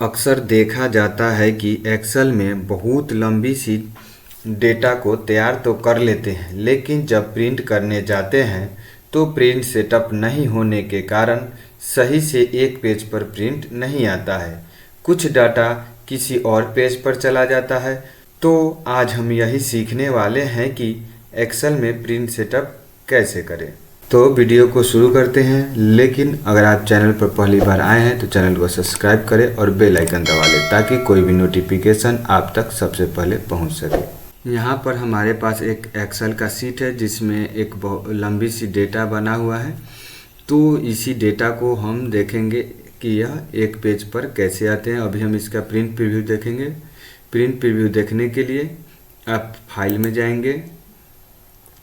अक्सर देखा जाता है कि एक्सेल में बहुत लंबी सी डेटा को तैयार तो कर लेते हैं, लेकिन जब प्रिंट करने जाते हैं तो प्रिंट सेटअप नहीं होने के कारण सही से एक पेज पर प्रिंट नहीं आता है। कुछ डाटा किसी और पेज पर चला जाता है। तो आज हम यही सीखने वाले हैं कि एक्सेल में प्रिंट सेटअप कैसे करें। तो वीडियो को शुरू करते हैं, लेकिन अगर आप चैनल पर पहली बार आए हैं तो चैनल को सब्सक्राइब करें और बेल आइकन दबा लें ताकि कोई भी नोटिफिकेशन आप तक सबसे पहले पहुंच सके। यहाँ पर हमारे पास एक एक्सेल का शीट है जिसमें एक बहुत लंबी सी डेटा बना हुआ है। तो इसी डेटा को हम देखेंगे कि यह एक पेज पर कैसे आते हैं। अभी हम इसका प्रिंट प्रीव्यू देखेंगे। प्रिंट प्रीव्यू देखने के लिए आप फाइल में जाएंगे,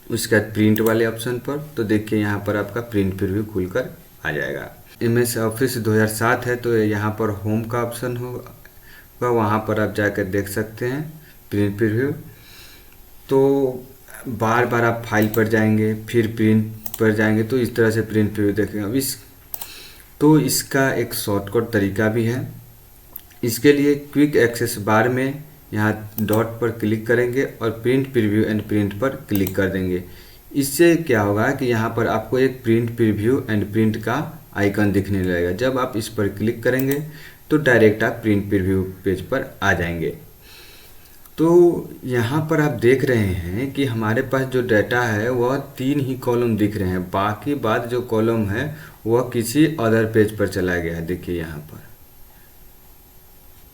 उसके बाद प्रिंट वाले ऑप्शन पर, तो देखिए यहाँ पर आपका प्रिंट प्रीव्यू खुलकर आ जाएगा। MS ऑफिस 2007 है तो यहाँ पर होम का ऑप्शन होगा, वहाँ पर आप जाकर देख सकते हैं प्रिंट प्रीव्यू। तो बार बार आप फाइल पर जाएंगे, फिर प्रिंट पर जाएंगे, तो इस तरह से प्रिंट प्रीव्यू देखेंगे। अब इसका एक शॉर्टकट तरीका भी है। इसके लिए क्विक एक्सेस बार में यहाँ डॉट पर क्लिक करेंगे और प्रिंट प्रीव्यू एंड प्रिंट पर क्लिक कर देंगे। इससे क्या होगा कि यहाँ पर आपको एक प्रिंट प्रीव्यू एंड प्रिंट का आइकन दिखने लगेगा। जब आप इस पर क्लिक करेंगे तो डायरेक्ट आप प्रिंट प्रीव्यू पेज पर आ जाएंगे। तो यहाँ पर आप देख रहे हैं कि हमारे पास जो डाटा है वह 3 ही कॉलम दिख रहे हैं, बाकी बाद जो कॉलम है वह किसी अदर पेज पर चला गया है। देखिए यहाँ पर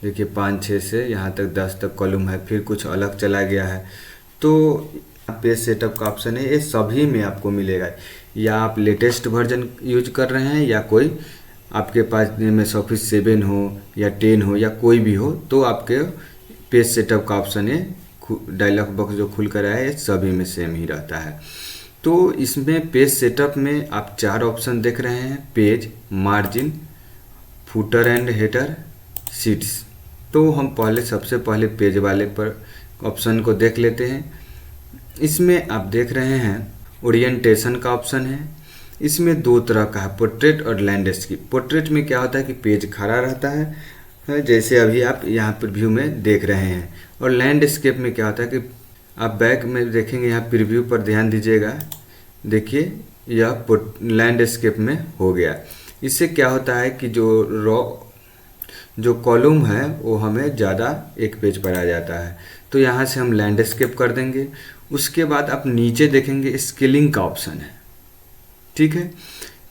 देखिए 5, 6 से यहाँ तक 10 तक कॉलम है, फिर कुछ अलग चला गया है। तो पेज सेटअप का ऑप्शन है, ये सभी में आपको मिलेगा। या आप लेटेस्ट वर्जन यूज कर रहे हैं या कोई आपके पास MS ऑफिस 7 हो या 10 हो या कोई भी हो, तो आपके पेज सेटअप का ऑप्शन है, डायलॉग बॉक्स जो खुल कर आया है सभी में सेम ही रहता है। तो इसमें पेज सेटअप में आप 4 ऑप्शन देख रहे हैं: page, margin, footer and header, sheets. तो हम सबसे पहले पेज वाले पर ऑप्शन को देख लेते हैं। इसमें आप देख रहे हैं ओरिएंटेशन का ऑप्शन है। इसमें 2 तरह का है, पोर्ट्रेट और लैंडस्केप। पोर्ट्रेट में क्या होता है कि पेज खड़ा रहता है, जैसे अभी आप यहाँ पर व्यू में देख रहे हैं। और लैंडस्केप में क्या होता है कि आप बैक में देखेंगे, यहाँ प्रीव्यू पर ध्यान दीजिएगा, देखिए यह लैंडस्केप में हो गया। इससे क्या होता है कि जो कॉलम है वो हमें ज़्यादा एक पेज पर आ जाता है। तो यहाँ से हम लैंडस्केप कर देंगे। उसके बाद आप नीचे देखेंगे स्केलिंग का ऑप्शन है, ठीक है।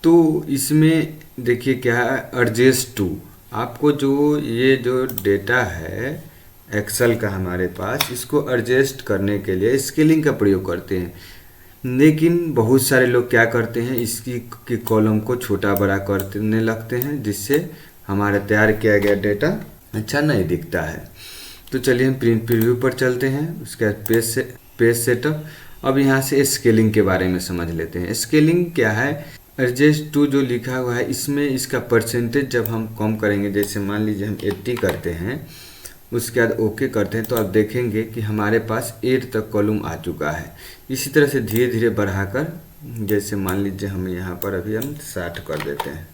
तो इसमें देखिए क्या है, एडजस्ट टू। आपको जो डेटा है एक्सेल का हमारे पास, इसको एडजस्ट करने के लिए स्केलिंग का प्रयोग करते हैं। लेकिन बहुत सारे लोग क्या करते हैं, इसकी कॉलम को छोटा बड़ा करने लगते हैं, जिससे हमारा तैयार किया गया डेटा अच्छा नहीं दिखता है। तो चलिए हम प्रिंट प्रीव्यू पर चलते हैं, उसके बाद पेज सेटअप। अब यहाँ से स्केलिंग के बारे में समझ लेते हैं। स्केलिंग क्या है, एडजस्ट टू जो लिखा हुआ है इसमें इसका परसेंटेज जब हम कम करेंगे, जैसे मान लीजिए हम 80 करते हैं, उसके बाद ओके करते हैं, तो आप देखेंगे कि हमारे पास 8 तक कॉलम आ चुका है। इसी तरह से धीरे धीरे बढ़ाकर, जैसे मान लीजिए हम यहाँ पर अभी हम 60 कर देते हैं,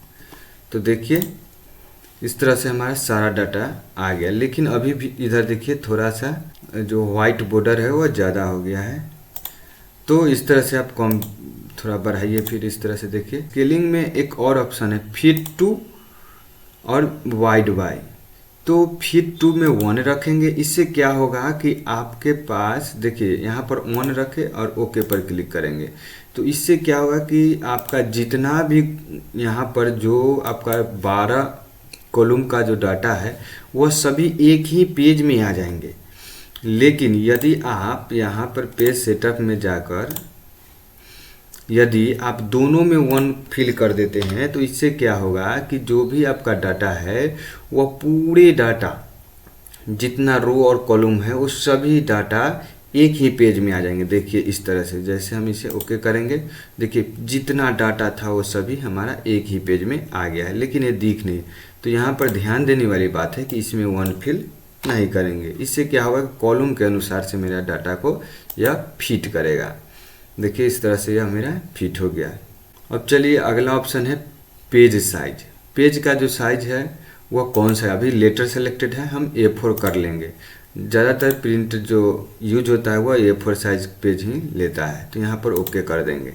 तो देखिए इस तरह से हमारा सारा डाटा आ गया। लेकिन अभी भी इधर देखिए थोड़ा सा जो वाइट बॉर्डर है वह ज़्यादा हो गया है। तो इस तरह से आप कम थोड़ा बढ़ाइए। फिर इस तरह से देखिए स्केलिंग में एक और ऑप्शन है, फिट टू और वाइड बाय। तो फिट टू में 1 रखेंगे। इससे क्या होगा कि आपके पास देखिए यहाँ पर 1 रखें और ओके पर क्लिक करेंगे, तो इससे क्या होगा कि आपका जितना भी यहाँ पर जो आपका 12 कॉलम का जो डाटा है वह सभी एक ही पेज में आ जाएंगे। लेकिन यदि आप यहाँ पर पेज सेटअप में जाकर यदि आप दोनों में 1 फिल कर देते हैं, तो इससे क्या होगा कि जो भी आपका डाटा है वह पूरे डाटा जितना रो और कॉलम है वो सभी डाटा एक ही पेज में आ जाएंगे। देखिए इस तरह से, जैसे हम इसे ओके करेंगे, देखिए जितना डाटा था वो सभी हमारा एक ही पेज में आ गया है, लेकिन ये दिख नहीं। तो यहाँ पर ध्यान देने वाली बात है कि इसमें 1 फिल नहीं करेंगे। इससे क्या होगा, कॉलम के अनुसार से मेरा डाटा को यह फिट करेगा। देखिए इस तरह से यह मेरा फिट हो गया। अब चलिए अगला ऑप्शन है पेज साइज। पेज का जो साइज है वह कौन सा है। अभी लेटर सेलेक्टेड है, हम A4 कर लेंगे। ज़्यादातर प्रिंट जो यूज होता है वह A4 साइज पेज ही लेता है, तो यहाँ पर ओके कर देंगे।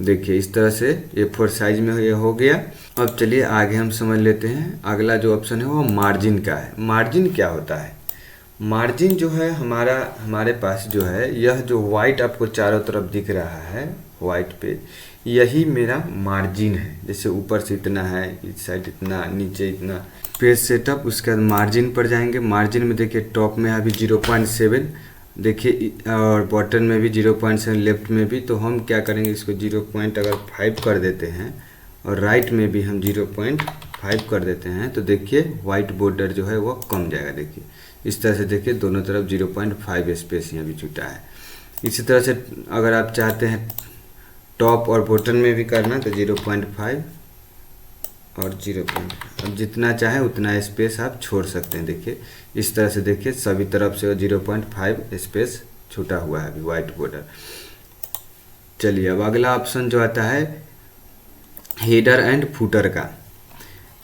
देखिए इस तरह से A4 साइज में ये हो गया। अब चलिए आगे हम समझ लेते हैं। अगला जो ऑप्शन है वो मार्जिन का है। मार्जिन क्या होता है? मार्जिन जो है हमारे पास जो है, यह जो वाइट आपको चारों तरफ दिख रहा है वाइट पेज, यही मेरा मार्जिन है। जैसे ऊपर से इतना है, इस साइड इतना, नीचे इतना। पेज सेटअप, उसके बाद मार्जिन पर जाएंगे। मार्जिन में देखिए टॉप में अभी 0.7 देखिए, और बॉटम में भी 0.7, लेफ्ट में भी। तो हम क्या करेंगे, इसको 0.5 कर देते हैं और राइट में भी हम 0.5 कर देते हैं। तो देखिए वाइट बॉर्डर जो है वो कम जाएगा। देखिए इस तरह से देखिए दोनों तरफ 0.5 स्पेस यहाँ भी छूटा है। इसी तरह से अगर आप चाहते हैं टॉप और बॉटम में भी करना तो 0.5 और 0.5, अब जितना चाहे उतना स्पेस आप छोड़ सकते हैं। देखिए इस तरह से देखिए सभी तरफ से 0.5 स्पेस छूटा हुआ है अभी वाइट बॉर्डर। चलिए अब अगला ऑप्शन जो आता है हेडर एंड फुटर का।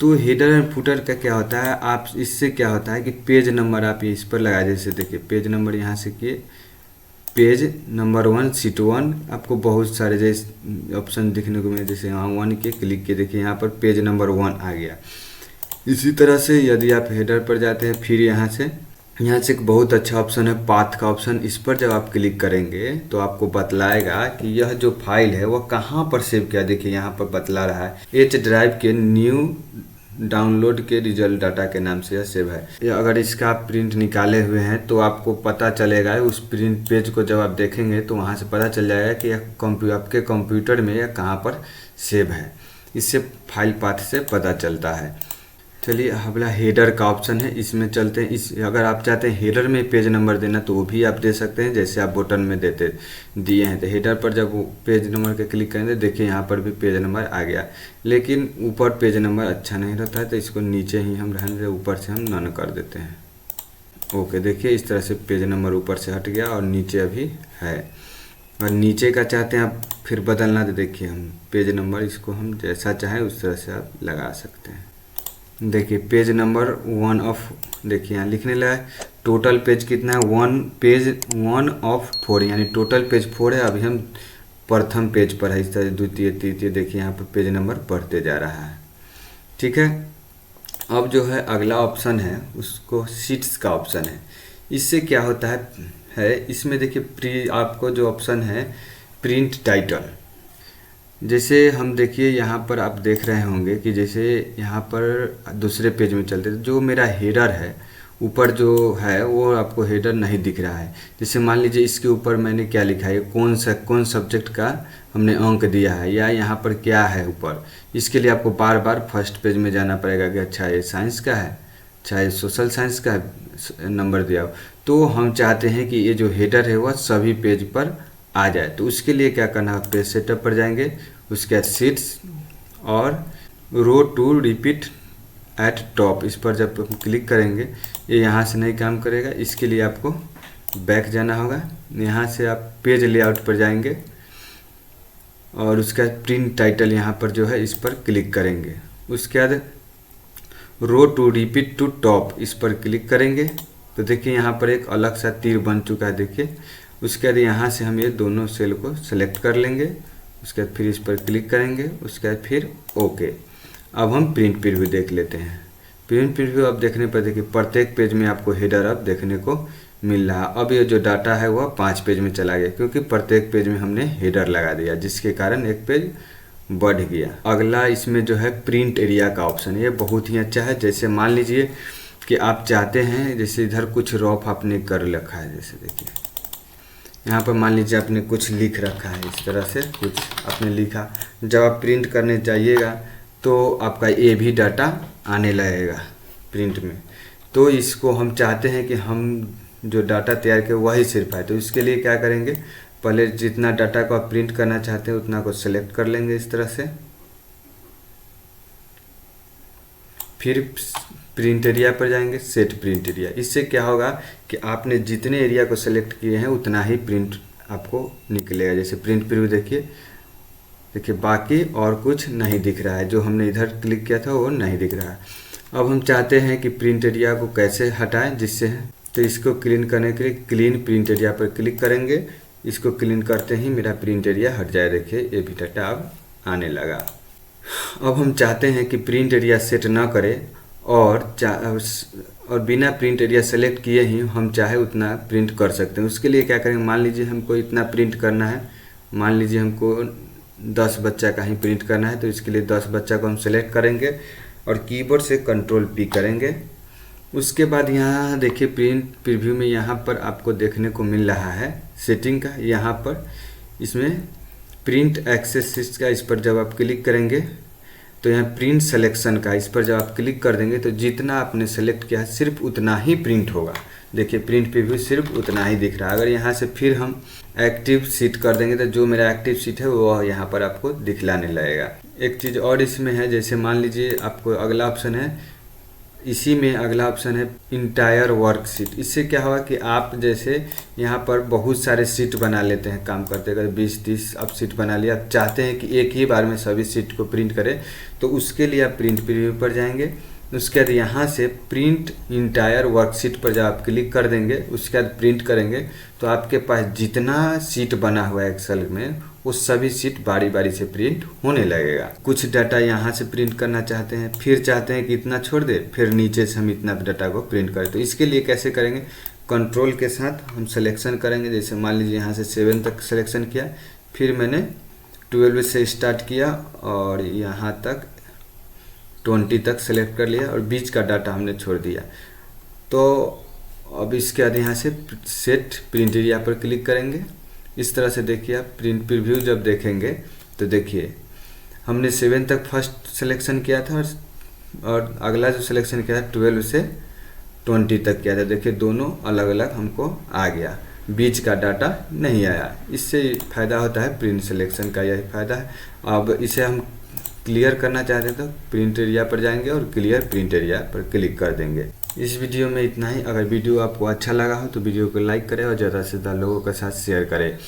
तो हेडर एंड फुटर का क्या होता है, आप इससे क्या होता है कि पेज नंबर आप इस पर लगा, जैसे देखिए पेज नंबर यहाँ से किए, पेज नंबर 1 शीट 1, आपको बहुत सारे जैसे ऑप्शन दिखने को मिले। जैसे यहाँ 1 के क्लिक किए, देखिए यहाँ पर पेज नंबर 1 आ गया। इसी तरह से यदि आप हेडर पर जाते हैं, फिर यहाँ से एक बहुत अच्छा ऑप्शन है पाथ का ऑप्शन। इस पर जब आप क्लिक करेंगे तो आपको बतलाएगा कि यह जो फाइल है वह कहाँ पर सेव किया। देखिए यहाँ पर बतला रहा है H ड्राइव के न्यू डाउनलोड के रिजल्ट डाटा के नाम से यह सेव है। अगर इसका आप प्रिंट निकाले हुए हैं तो आपको पता चलेगा, उस प्रिंट पेज को जब आप देखेंगे तो वहाँ से पता चल जाएगा कि यह आपके कंप्यूटर में यह कहाँ पर सेव है। इससे फाइल पाथ से पता चलता है। चलिए अगला हेडर का ऑप्शन है, इसमें चलते हैं। अगर आप चाहते हैं हेडर में पेज नंबर देना तो वो भी आप दे सकते हैं, जैसे आप बटन में दिए हैं। तो हेडर पर जब वो पेज नंबर के क्लिक करेंगे, देखिए यहाँ पर भी पेज नंबर आ गया। लेकिन ऊपर पेज नंबर अच्छा नहीं रहता है, तो इसको नीचे ही हम रहने दें, ऊपर से हम नन कर देते हैं। ओके, देखिए इस तरह से पेज नंबर ऊपर से हट गया और नीचे अभी है। और नीचे का चाहते हैं आप फिर बदलना, तो देखिए हम पेज नंबर इसको हम जैसा चाहें उस तरह से आप लगा सकते हैं। देखिए पेज नंबर 1 ऑफ, देखिए यहाँ लिखने लगा है टोटल पेज कितना है, 1 ऑफ 4, यानी टोटल पेज 4 है। अभी हम प्रथम पेज पर है। इस तरह द्वितीय तृतीय देखिए यहाँ पर पेज नंबर बढ़ते जा रहा है। ठीक है, अब जो है अगला ऑप्शन है उसको शीट्स का ऑप्शन है। इससे क्या होता है इसमें देखिए आपको जो ऑप्शन है प्रिंट टाइटल, जैसे हम देखिए यहाँ पर आप देख रहे होंगे कि जैसे यहाँ पर दूसरे पेज में चलते हैं, जो मेरा हेडर है ऊपर जो है वो आपको हेडर नहीं दिख रहा है। जैसे मान लीजिए इसके ऊपर मैंने क्या लिखा है, कौन सब्जेक्ट का हमने अंक दिया है, या यहाँ पर क्या है ऊपर। इसके लिए आपको बार बार फर्स्ट पेज में जाना पड़ेगा कि अच्छा ये साइंस का है, अच्छा ये सोशल साइंस का नंबर दिया हो। तो हम चाहते हैं कि ये जो हेडर है वह सभी पेज पर आ जाए। तो उसके लिए क्या करना है, पेज सेटअप पर जाएंगे, उसके बाद शीट्स और रो टू रिपीट एट टॉप, इस पर जब हम क्लिक करेंगे ये यहाँ से नहीं काम करेगा। इसके लिए आपको बैक जाना होगा। यहाँ से आप पेज लेआउट पर जाएंगे और उसका प्रिंट टाइटल यहाँ पर जो है इस पर क्लिक करेंगे। उसके बाद रो टू रिपीट टू टॉप, इस पर क्लिक करेंगे तो देखिए यहाँ पर एक अलग सा तीर बन चुका है। देखिए उसके बाद यहाँ से हम ये दोनों सेल को सेलेक्ट कर लेंगे। उसके बाद फिर इस पर क्लिक करेंगे, उसके बाद फिर ओके। अब हम प्रिंट प्रीव्यू देख लेते हैं। प्रिंट प्रीव्यू अब देखने पर देखिए प्रत्येक पेज में आपको हेडर अब देखने को मिल रहा है। अब ये जो डाटा है वह 5 पेज में चला गया, क्योंकि प्रत्येक पेज में हमने हेडर लगा दिया, जिसके कारण एक पेज बढ़ गया। अगला इसमें जो है प्रिंट एरिया का ऑप्शन, ये बहुत ही अच्छा है। जैसे मान लीजिए कि आप चाहते हैं, जैसे इधर कुछ रफ आपने कर रखा है, जैसे देखिए यहाँ पर मान लीजिए आपने कुछ लिख रखा है, इस तरह से कुछ आपने लिखा। जब आप प्रिंट करने जाइएगा तो आपका ये भी डाटा आने लगेगा प्रिंट में। तो इसको हम चाहते हैं कि हम जो डाटा तैयार किए वही सिर्फ आए। तो इसके लिए क्या करेंगे, पहले जितना डाटा को आप प्रिंट करना चाहते हैं उतना को सेलेक्ट कर लेंगे इस तरह से। फिर प्रिंट एरिया पर जाएंगे, सेट प्रिंट एरिया। इससे क्या होगा कि आपने जितने एरिया को सेलेक्ट किए हैं उतना ही प्रिंट आपको निकलेगा। जैसे प्रिंट प्रीव्यू देखिए बाकी और कुछ नहीं दिख रहा है, जो हमने इधर क्लिक किया था वो नहीं दिख रहा है। अब हम चाहते हैं कि प्रिंट एरिया को कैसे हटाएं जिससे, तो इसको क्लीन करने के लिए क्लीन प्रिंट एरिया पर क्लिक करेंगे। इसको क्लीन करते ही मेरा प्रिंट एरिया हट जाए। देखिए ये भी डाटा अब आने लगा। अब हम चाहते हैं कि प्रिंट एरिया सेट ना करें और बिना प्रिंट एरिया सेलेक्ट किए ही हम चाहे उतना प्रिंट कर सकते हैं। उसके लिए क्या करेंगे, मान लीजिए हमको इतना प्रिंट करना है, मान लीजिए हमको 10 बच्चा का ही प्रिंट करना है, तो इसके लिए 10 बच्चा को हम सेलेक्ट करेंगे और कीबोर्ड से Ctrl+P करेंगे। उसके बाद यहाँ देखिए प्रिंट प्रीव्यू में यहाँ पर आपको देखने को मिल रहा है सेटिंग का, यहाँ पर इसमें प्रिंट एक्सेस का, इस पर जब आप क्लिक करेंगे तो यहाँ प्रिंट सिलेक्शन का, इस पर जब आप क्लिक कर देंगे तो जितना आपने सेलेक्ट किया है सिर्फ उतना ही प्रिंट होगा। देखिए प्रिंट प्रीव्यू सिर्फ उतना ही दिख रहा है। अगर यहाँ से फिर हम एक्टिव सीट कर देंगे तो जो मेरा एक्टिव सीट है वो यहाँ पर आपको दिखलाने लगेगा। एक चीज़ और इसमें है, जैसे मान लीजिए आपको अगला ऑप्शन है, इसी में अगला ऑप्शन है इंटायर वर्क शीट। इससे क्या होगा कि आप जैसे यहाँ पर बहुत सारे सीट बना लेते हैं काम करते, अगर 20-30 आप सीट बना लिया, आप चाहते हैं कि एक ही बार में सभी सीट को प्रिंट करें, तो उसके लिए आप प्रिंट प्रीव्यू पर जाएंगे। उसके बाद यहाँ से प्रिंट इंटायर वर्कशीट पर जब आप क्लिक कर देंगे, उसके बाद प्रिंट करेंगे तो आपके पास जितना सीट बना हुआ है एक्सेल में वो सभी सीट बारी बारी से प्रिंट होने लगेगा। कुछ डाटा यहाँ से प्रिंट करना चाहते हैं, फिर चाहते हैं कि इतना छोड़ दे, फिर नीचे से हम इतना डाटा को प्रिंट करें। तो इसके लिए कैसे करेंगे, कंट्रोल के साथ हम सिलेक्शन करेंगे। जैसे मान लीजिए यहाँ से 7 तक सिलेक्शन किया, फिर मैंने 12 से स्टार्ट किया और यहाँ तक 20 तक सेलेक्ट कर लिया और बीच का डाटा हमने छोड़ दिया। तो अब इसके बाद यहाँ से सेट प्रिंट एरिया पर क्लिक करेंगे। इस तरह से देखिए आप प्रिंट प्रीव्यू जब देखेंगे तो देखिए हमने 7 तक फर्स्ट सिलेक्शन किया था और अगला जो सिलेक्शन किया था 12 से 20 तक किया था। देखिए दोनों अलग अलग हमको आ गया, बीच का डाटा नहीं आया। इससे फ़ायदा होता है प्रिंट सिलेक्शन का, यही फ़ायदा है। अब इसे हम क्लियर करना चाहते हैं तो प्रिंट एरिया पर जाएंगे और क्लियर प्रिंट एरिया पर क्लिक कर देंगे। इस वीडियो में इतना ही। अगर वीडियो आपको अच्छा लगा हो तो वीडियो को लाइक करें और ज़्यादा से ज़्यादा लोगों के साथ शेयर करें।